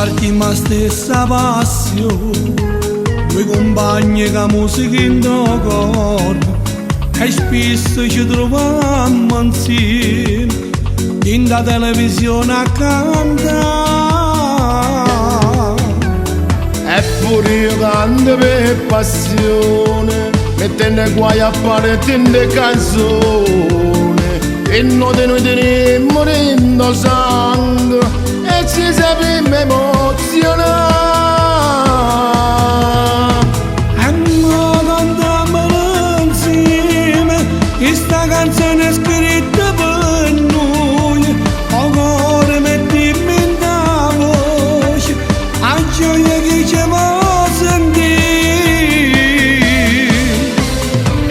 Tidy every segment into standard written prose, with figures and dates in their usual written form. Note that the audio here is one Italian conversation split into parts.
compartimos la stessa passione, due compagni che musica in cuore, e spesso ci troviamo insieme, in la televisione a cantare. Eppure io canto per passione, mettendo guai a partire canzone, e noi teniamo morendo sangue, e ci sappiamo emozionare. E noi cantiamo insieme, questa canzone è scritta per noi, o cuore mettiamo in la voce, a gioia che ci può sentire.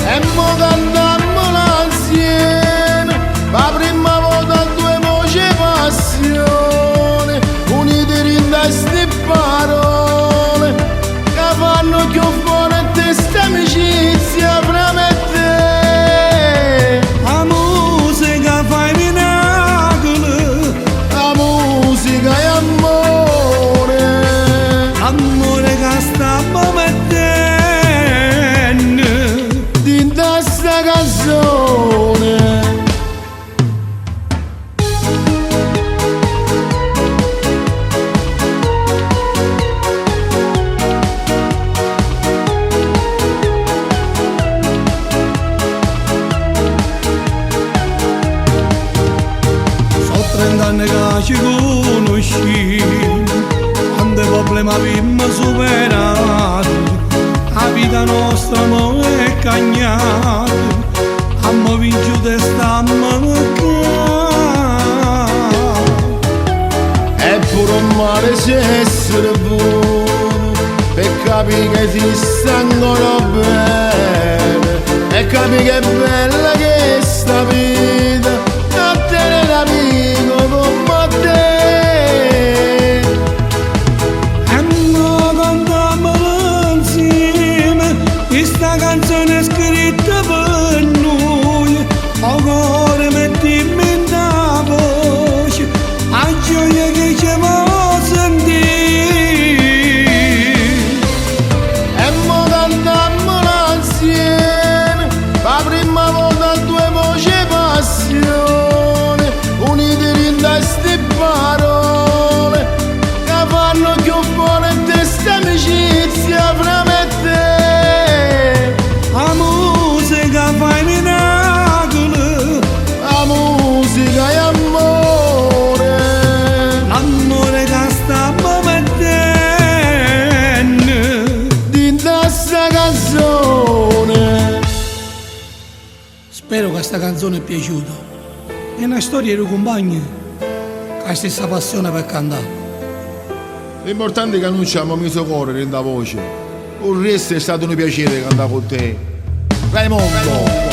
E mo cantiamo insieme, la prima volta due voci passione, unite in queste parole, che fanno più forte sta amicizia fra me e te. La musica fa i miracoli, La musica è amore, amore che stiamo mettendo. di questa canzone. Sono 30 anni che ci conosciamo, quanti problemi abbiamo superato, la vita nostra mo è cagnata, abbiamo vinto e stiamo Eppure un mare c'è essere buono, per capire che esiste ancora bene, e capire che è bella che è sta vita, a tenere amico come te. E noi cantiamo insieme, questa canzone è scritta per noi, o cuore mettiamo in la voce, a gioia che ci può sentire. E mo cantiamo insieme, la prima volta due voci passione, unite in queste parole, che fanno più forte sta amicizia fra me e te. La musica fa i miracoli, La musica è amore, l'amore che stiamo mettendo. di questa canzone. Spero che questa canzone è piaciuta. È una storia di compagni che ha la stessa passione per cantare. L'importante è che noi ci abbiamo messo cuore nella voce, il resto è stato un piacere cantare con te. Raimondo!